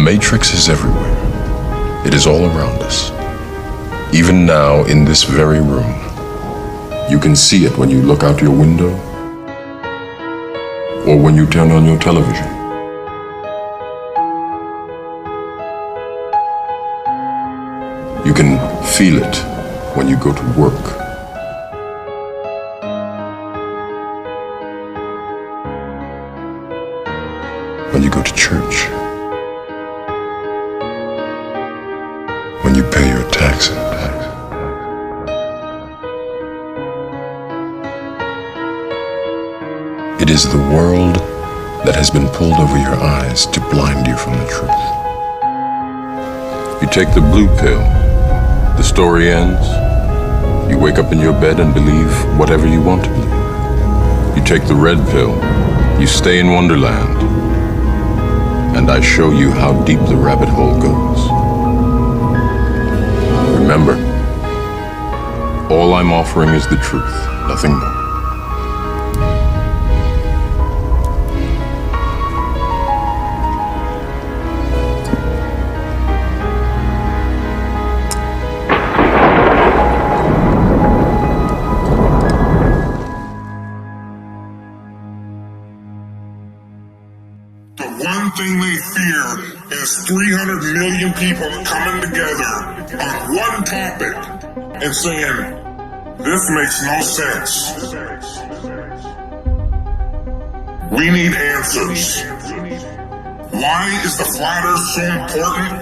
matrix is everywhere. It is all around us. Even now, in this very room, you can see it when you look out your window or when you turn on your television. You can feel it when you go to work. When you go to church. When you pay your taxes. It is the world that has been pulled over your eyes to blind you from the truth. You take the blue pill, the story ends. You wake up in your bed and believe whatever you want to believe. You take the red pill, you stay in Wonderland, and I show you how deep the rabbit hole goes. Remember, all I'm offering is the truth, nothing more. One thing they fear is 300 million people coming together on one topic and saying, this makes no sense. We need answers. Why is the flat earth so important?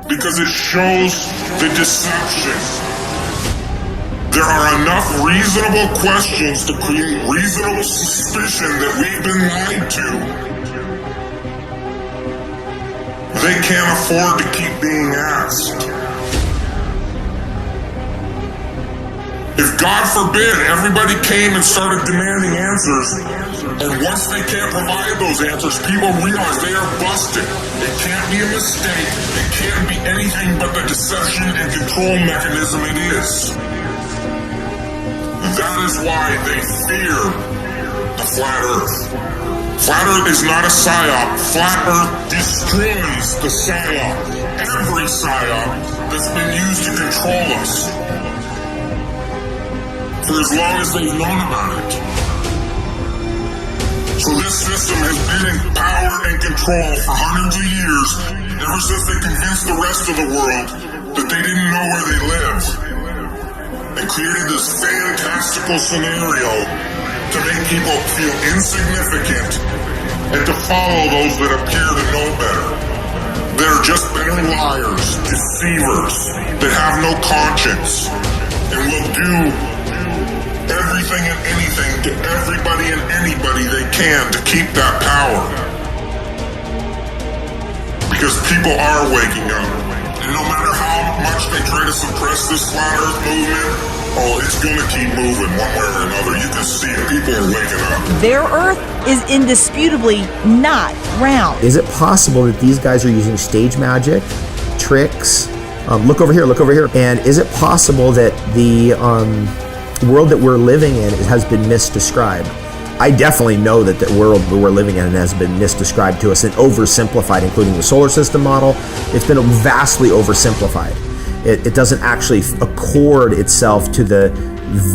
Because it shows the deception. There are enough reasonable questions to create reasonable suspicion that we've been lied to. They can't afford to keep being asked. If God forbid everybody came and started demanding answers, and once they can't provide those answers, people realize they are busted. It can't be a mistake. It can't be anything but the deception and control mechanism it is. That is why they fear the flat earth. Flat earth is not a psyop. Flat earth destroys the psyop. Every psyop that's been used to control us. For as long as they've known about it. So this system has been in power and control for hundreds of years, ever since they convinced the rest of the world that they didn't know where they lived. And created this fantastical scenario to make people feel insignificant and to follow those that appear to know better. They're just better liars, deceivers, that have no conscience and will do everything and anything to everybody and anybody they can to keep that power. Because people are waking up. And no matter how much they try to suppress this flat earth movement, oh, it's going to keep moving one way or another. You can see it. People are waking up. Their earth is indisputably not round. Is it possible that these guys are using stage magic, tricks? Look over here, look over here. And is it possible that the world that we're living in has been misdescribed? I definitely know that the world that we're living in has been misdescribed to us and oversimplified, including the solar system model. It's been vastly oversimplified. It doesn't actually accord itself to the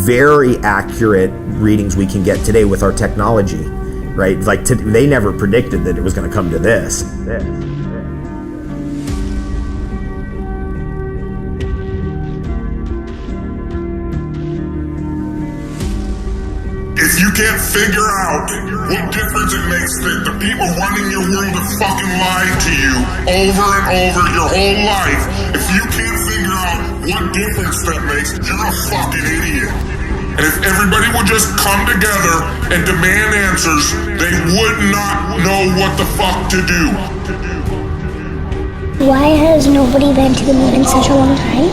very accurate readings we can get today with our technology, right? Like they never predicted that it was going to come to this. If you can't figure out what difference it makes that the people running your world have fucking lied to you over and over your whole life, if you can't figure out what difference that makes, you're a fucking idiot. And if everybody would just come together and demand answers, they would not know what the fuck to do. Why has nobody been to the moon in such a long time?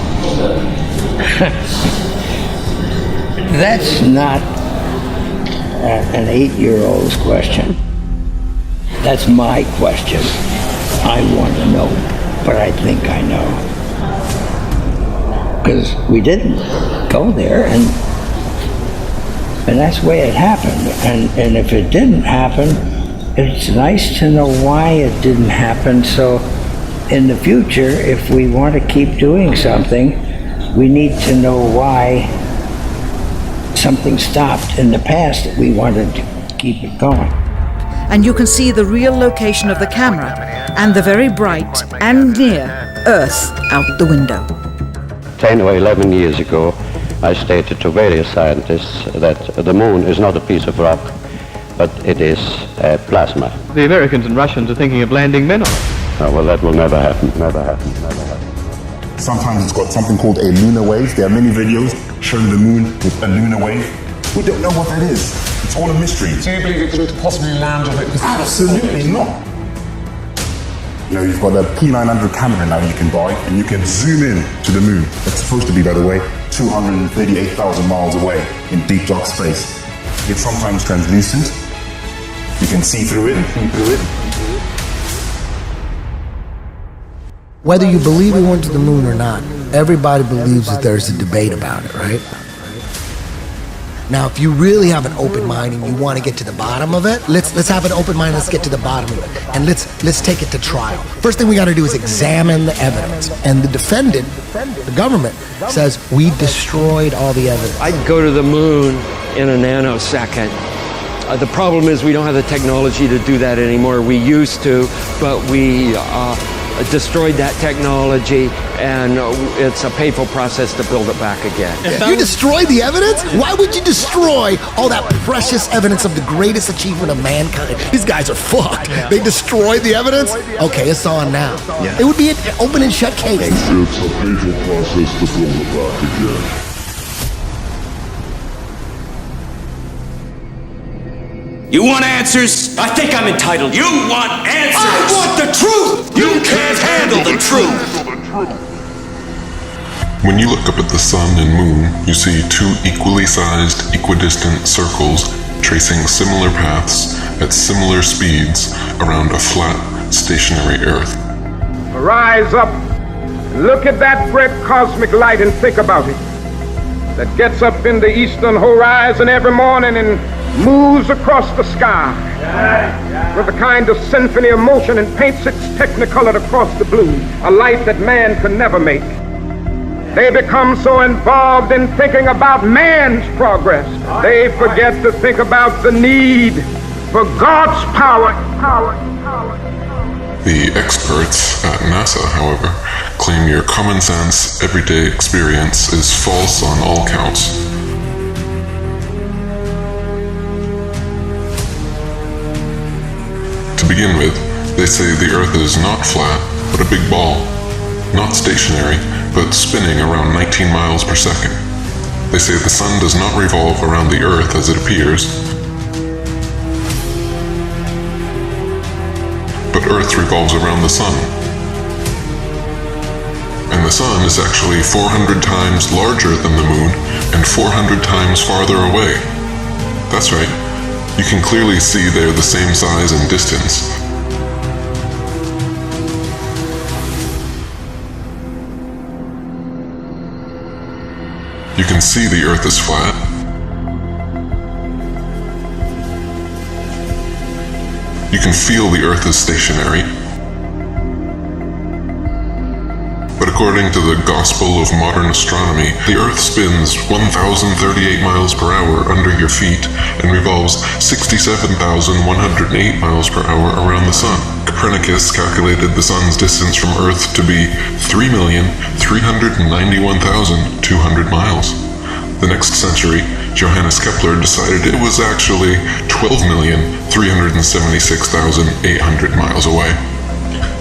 That's not an 8-year-old's question. That's my question. I want to know, but I think I know. Because we didn't go there, and that's the way it happened. And if it didn't happen, it's nice to know why it didn't happen, so in the future, if we want to keep doing something, we need to know why something stopped in the past that we wanted to keep it going. And you can see the real location of the camera and the very bright and near Earth out the window. 10 or 11 years ago, I stated to various scientists that the moon is not a piece of rock, but it is plasma. The Americans and Russians are thinking of landing men on it. Oh, well, that will never happen, never happen, never happen. Sometimes it's got something called a lunar wave. There are many videos showing the moon with a lunar wave. We don't know what that is. It's all a mystery. Do you believe it could possibly land on it? Absolutely not. You know, you've got a P900 camera now you can buy, and you can zoom in to the moon. It's supposed to be, by the way, 238,000 miles away in deep dark space. It's sometimes translucent. You can see through it. Whether you believe we went to the moon or not, everybody believes that there's a debate about it, right? Now, if you really have an open mind and you want to get to the bottom of it, let's have an open mind. Let's get to the bottom of it, and let's take it to trial. First thing we got to do is examine the evidence. And the defendant, the government, says we destroyed all the evidence. I'd go to the moon in a nanosecond. The problem is we don't have the technology to do that anymore. We used to, but we destroyed that technology, and it's a painful process to build it back again. You destroyed the evidence? Why would you destroy all that precious evidence of the greatest achievement of mankind? These guys are fucked. They destroyed the evidence? Okay, it's on now. It would be an open and shut case. It's a painful process to build it back again. You want answers? I think I'm entitled. You want answers? I want the truth! You can't handle the truth! When you look up at the sun and moon, you see two equally sized, equidistant circles tracing similar paths at similar speeds around a flat, stationary Earth. Rise up, look at that great cosmic light and think about it. That gets up in the eastern horizon every morning and moves across the sky with a kind of symphony of motion and paints its technicolor across the blue, a light that man could never make. They become so involved in thinking about man's progress, they forget to think about the need for God's power. The experts at NASA, however, claim your common sense, everyday experience is false on all counts. To begin with, they say the Earth is not flat, but a big ball. Not stationary, but spinning around 19 miles per second. They say the Sun does not revolve around the Earth as it appears, but Earth revolves around the Sun. And the Sun is actually 400 times larger than the Moon and 400 times farther away. That's right. You can clearly see they're the same size and distance. You can see the Earth is flat. You can feel the Earth is stationary. But according to the Gospel of Modern Astronomy, the Earth spins 1,038 miles per hour under your feet and revolves 67,108 miles per hour around the Sun. Copernicus calculated the Sun's distance from Earth to be 3,391,200 miles. The next century, Johannes Kepler decided it was actually 12,376,800 miles away.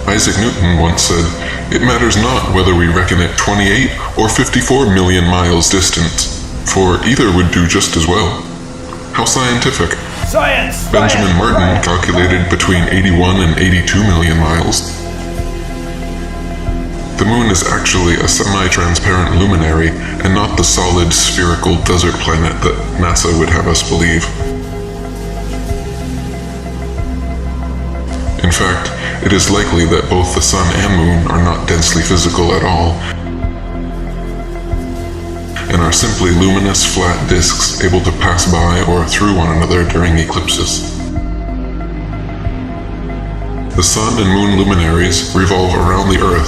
Isaac Newton once said, "It matters not whether we reckon it 28 or 54 million miles distant, for either would do just as well." How scientific. Science! Benjamin Martin calculated between 81 and 82 million miles. The moon is actually a semi-transparent luminary and not the solid spherical desert planet that NASA would have us believe. In fact, it is likely that both the sun and moon are not densely physical at all, and are simply luminous flat disks able to pass by or through one another during eclipses. The sun and moon luminaries revolve around the Earth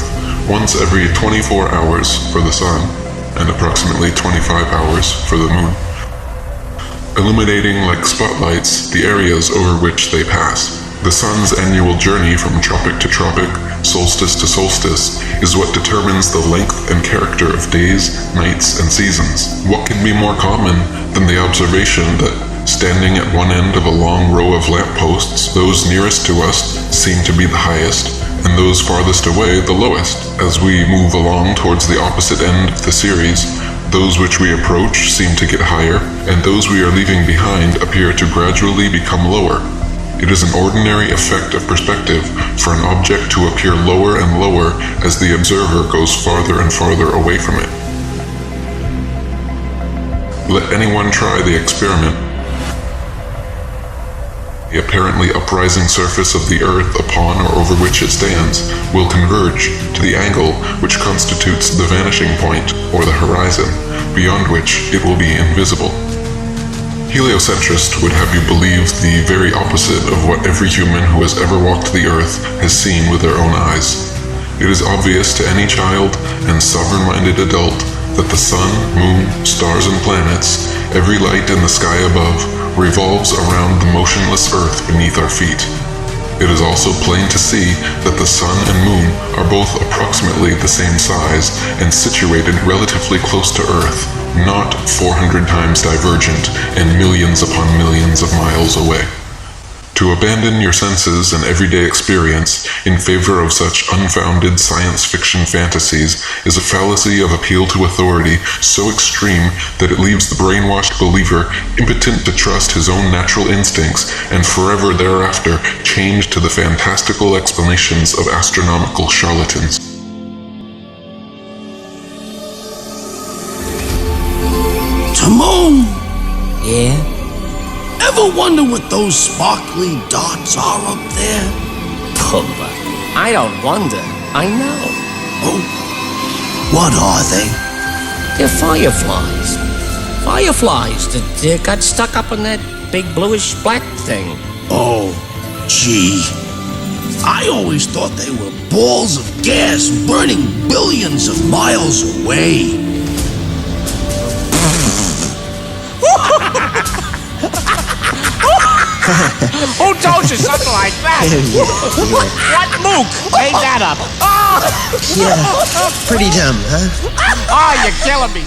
once every 24 hours for the sun and approximately 25 hours for the moon, illuminating like spotlights the areas over which they pass. The sun's annual journey from tropic to tropic, solstice to solstice, is what determines the length and character of days, nights, and seasons. What can be more common than the observation that, standing at one end of a long row of lampposts, those nearest to us seem to be the highest, and those farthest away the lowest. As we move along towards the opposite end of the series, those which we approach seem to get higher, and those we are leaving behind appear to gradually become lower. It is an ordinary effect of perspective for an object to appear lower and lower as the observer goes farther and farther away from it. Let anyone try the experiment. The apparently uprising surface of the Earth upon or over which it stands will converge to the angle which constitutes the vanishing point or the horizon, beyond which it will be invisible. Heliocentrists would have you believe the very opposite of what every human who has ever walked the Earth has seen with their own eyes. It is obvious to any child and sovereign-minded adult that the sun, moon, stars, and planets, every light in the sky above, revolves around the motionless Earth beneath our feet. It is also plain to see that the sun and moon are both approximately the same size and situated relatively close to Earth, not 400 times divergent and millions upon millions of miles away. To abandon your senses and everyday experience in favor of such unfounded science fiction fantasies is a fallacy of appeal to authority so extreme that it leaves the brainwashed believer impotent to trust his own natural instincts and forever thereafter chained to the fantastical explanations of astronomical charlatans. Timon! Yeah? Ever wonder what those sparkly dots are up there? Pumba, I don't wonder. I know. Oh, what are they? They're fireflies. Fireflies that got stuck up in that big bluish-black thing. Oh, gee. I always thought they were balls of gas burning billions of miles away. Who told you something like that? What mook made that up? Yeah, pretty dumb, huh? Oh, you're killing me.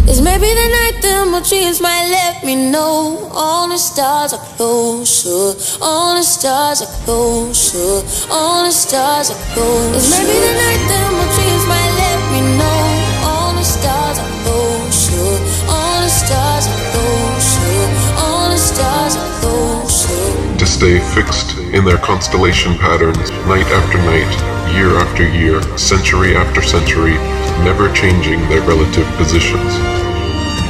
It's maybe the night the more dreams might let me know. All the stars are closer. All the stars are closer. All the stars are closer. It's maybe the night the more dreams might let me know. All the stars are closer. All the stars are closer. All the stars are closer. To stay fixed in their constellation patterns, night after night, year after year, century after century, never changing their relative positions.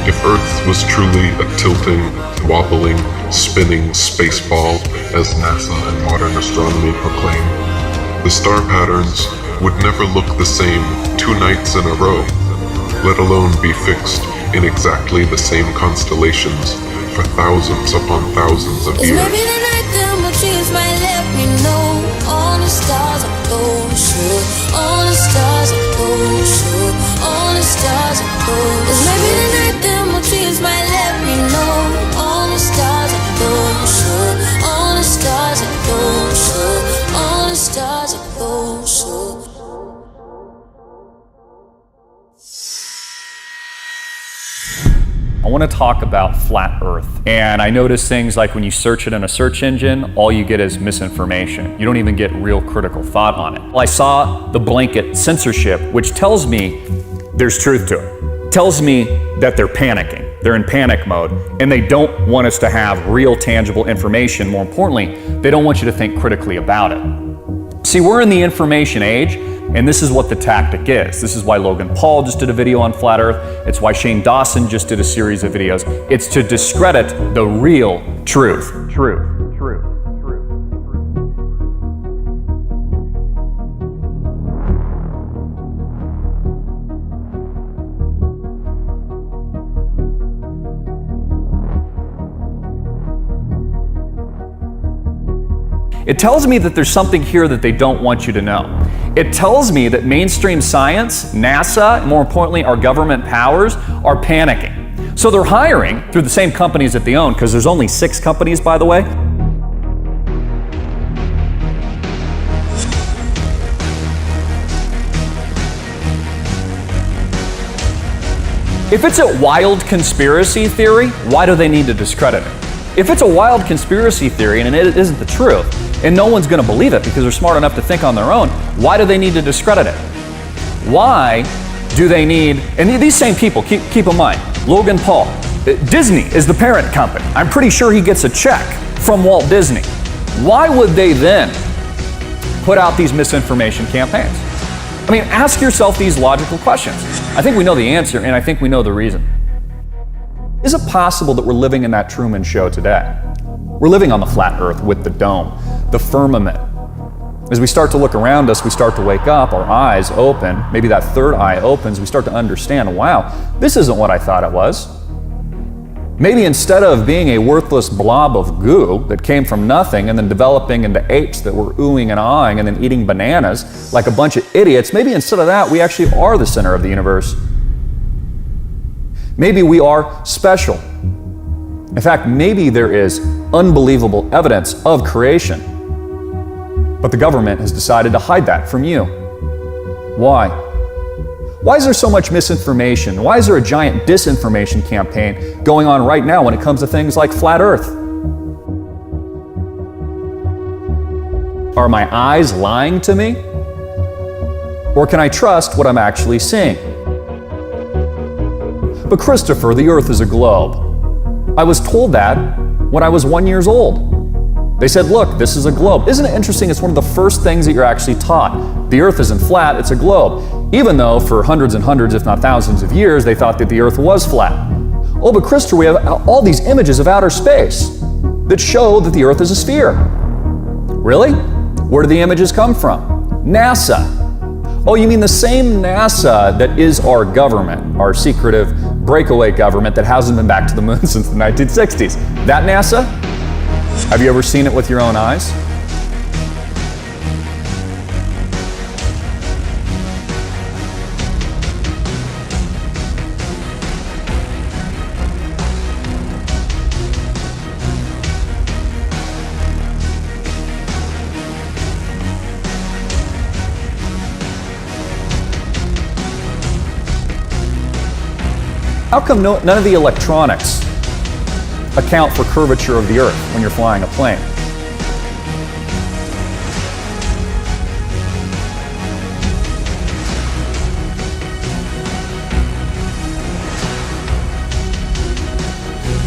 If Earth was truly a tilting, wobbling, spinning space ball, as NASA and modern astronomy proclaim, the star patterns would never look the same 2 nights in a row, let alone be fixed in exactly the same constellations for thousands upon thousands of years. Maybe the night the more dreams might let me know. All the stars are closer. All the stars are closer. All the stars are closer. Maybe the night the more dreams might let me know. All the stars are closer. All the stars are closer. All the stars are closer. I want to talk about flat Earth. And I notice things like when you search it in a search engine, all you get is misinformation. You don't even get real critical thought on it. I saw the blanket censorship, which tells me there's truth to it. It tells me that they're panicking. They're in panic mode, and they don't want us to have real tangible information. More importantly, they don't want you to think critically about it. See, we're in the information age, and this is what the tactic is. This is why Logan Paul just did a video on flat Earth. It's why Shane Dawson just did a series of videos. It's to discredit the real truth. It tells me that there's something here that they don't want you to know. It tells me that mainstream science, NASA, and more importantly, our government powers are panicking. So they're hiring through the same companies that they own, because there's only 6 companies, by the way. If it's a wild conspiracy theory, why do they need to discredit it? If it's a wild conspiracy theory and it isn't the truth, and no one's going to believe it because they're smart enough to think on their own, why do they need to discredit it? Why do they need, and these same people, keep in mind, Logan Paul, Disney is the parent company. I'm pretty sure he gets a check from Walt Disney. Why would they then put out these misinformation campaigns? I mean, ask yourself these logical questions. I think we know the answer, and I think we know the reason. Is it possible that we're living in that Truman Show today? We're living on the flat earth with the dome, the firmament. As we start to look around us, we start to wake up, our eyes open, maybe that third eye opens, we start to understand, wow, this isn't what I thought it was. Maybe instead of being a worthless blob of goo that came from nothing and then developing into apes that were oohing and ahhing and then eating bananas like a bunch of idiots, maybe instead of that, we actually are the center of the universe. Maybe we are special. In fact, maybe there is unbelievable evidence of creation, but the government has decided to hide that from you. Why? Why is there so much misinformation? Why is there a giant disinformation campaign going on right now when it comes to things like flat Earth? Are my eyes lying to me? Or can I trust what I'm actually seeing? But Christopher, the Earth is a globe. I was told that when I was 1 year old. They said, look, this is a globe. Isn't it interesting? It's one of the first things that you're actually taught. The Earth isn't flat, it's a globe. Even though for hundreds and hundreds, if not thousands of years, they thought that the Earth was flat. Oh, but Christopher, we have all these images of outer space that show that the Earth is a sphere. Really? Where do the images come from? NASA. Oh, you mean the same NASA that is our government, our secretive breakaway government that hasn't been back to the moon since the 1960s. That NASA? Have you ever seen it with your own eyes? How come none of the electronics account for curvature of the Earth when you're flying a plane?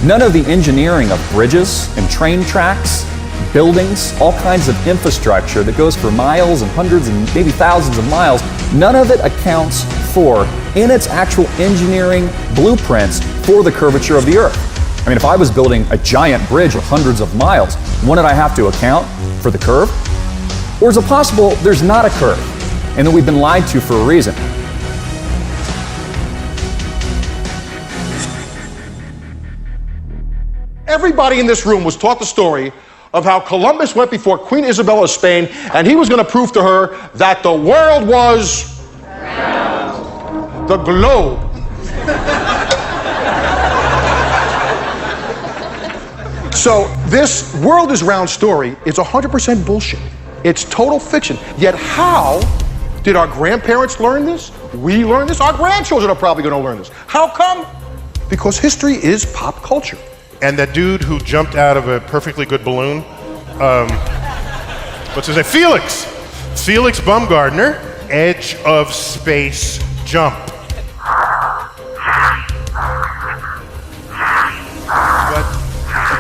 None of the engineering of bridges and train tracks, buildings, all kinds of infrastructure that goes for miles and hundreds and maybe thousands of miles, none of it accounts for, in its actual engineering blueprints, for the curvature of the Earth. I mean, if I was building a giant bridge of hundreds of miles, wouldn't I have to account for the curve? Or is it possible there's not a curve and that we've been lied to for a reason? Everybody in this room was taught the story of how Columbus went before Queen Isabella of Spain and he was going to prove to her that the world was the globe. So this world is round story is 100% bullshit. It's total fiction. Yet how did our grandparents learn this? We learned this? Our grandchildren are probably going to learn this. How come? Because history is pop culture. And that dude who jumped out of a perfectly good balloon, what's his name? Felix Baumgartner, edge of space jump.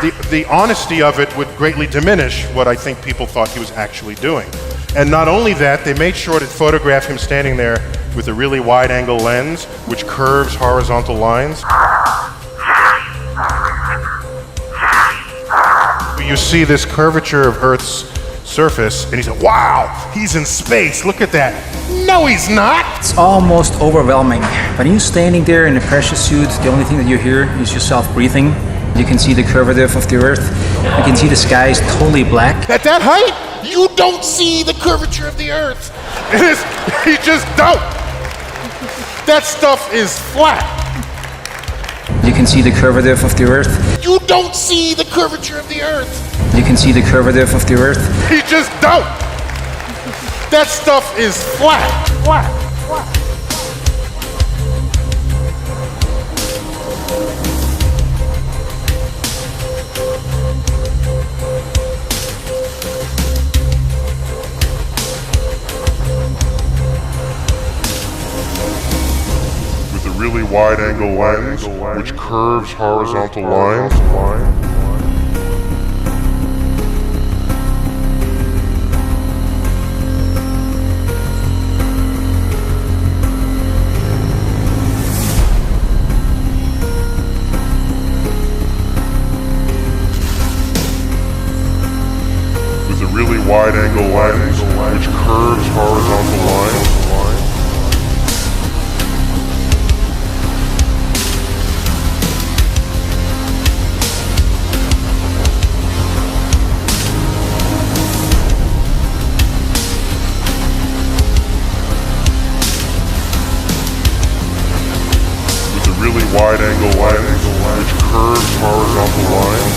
But the honesty of it would greatly diminish what I think people thought he was actually doing. And not only that, they made sure to photograph him standing there with a really wide-angle lens, which curves horizontal lines. You see this curvature of Earth's surface, and he said, wow, he's in space, look at that. No, he's not. It's almost overwhelming. When you're standing there in a pressure suit, the only thing that you hear is yourself breathing. You can see the curvature of the Earth. You can see the sky is totally black. At that height, You don't see the curvature of the Earth. You just don't. That stuff is flat. You can see the curvature of the Earth. You don't see the curvature of the Earth. You can see the curvature of the Earth. You just don't. That stuff is flat. Flat. Really wide-angle lens, which curves horizontal lines. With a really wide-angle lens, which curves horizontal lines. Really wide-angle lens, which curves horizontal lines.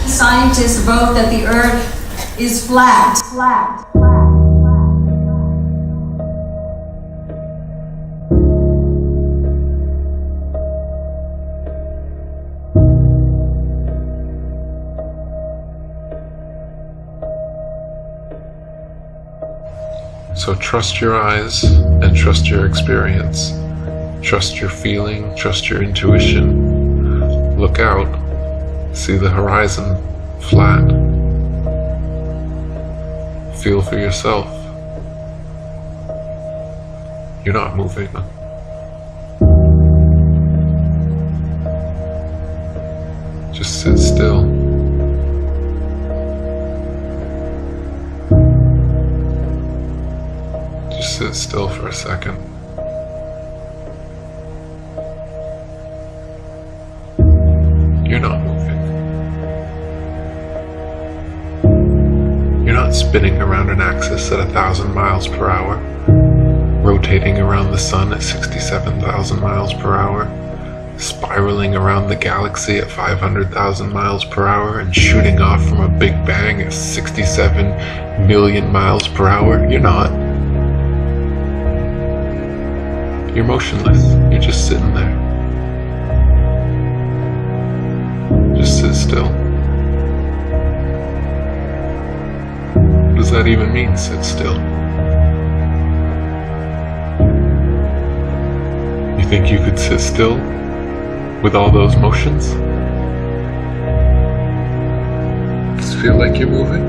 Scientists vote that the Earth is flat. So trust your eyes and trust your experience. Trust your feeling, trust your intuition. Look out, see the horizon flat. Feel for yourself. You're not moving. Just sit still. Just sit still for a second. You're not moving. You're not spinning around an axis at 1,000 miles per hour, rotating around the sun at 67,000 miles per hour, spiraling around the galaxy at 500,000 miles per hour, and shooting off from a Big Bang at 67 million miles per hour. You're not. You're motionless. You're just sitting there. Just sit still. What does that even mean, sit still? You think you could sit still with all those motions? Does it feel like you're moving?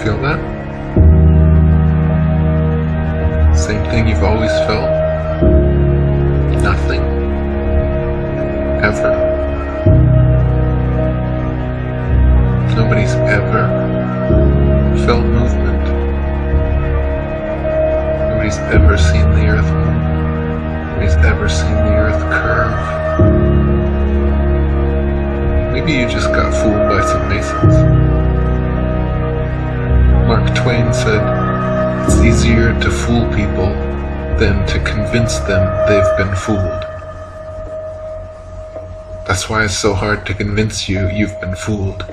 Feel that? Same thing you've always felt? Nothing? Ever? Nobody's ever felt movement. Nobody's ever seen the earth move. Nobody's ever seen the earth curve. Maybe you just got fooled by some Masons. Mark Twain said, "It's easier to fool people than to convince them they've been fooled." That's why it's so hard to convince you you've been fooled.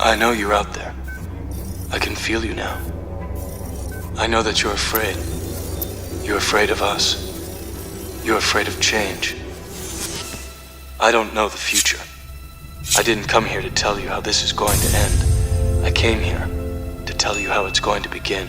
I know you're out there. I can feel you now. I know that you're afraid. You're afraid of us. You're afraid of change. I don't know the future. I didn't come here to tell you how this is going to end. I came here to tell you how it's going to begin.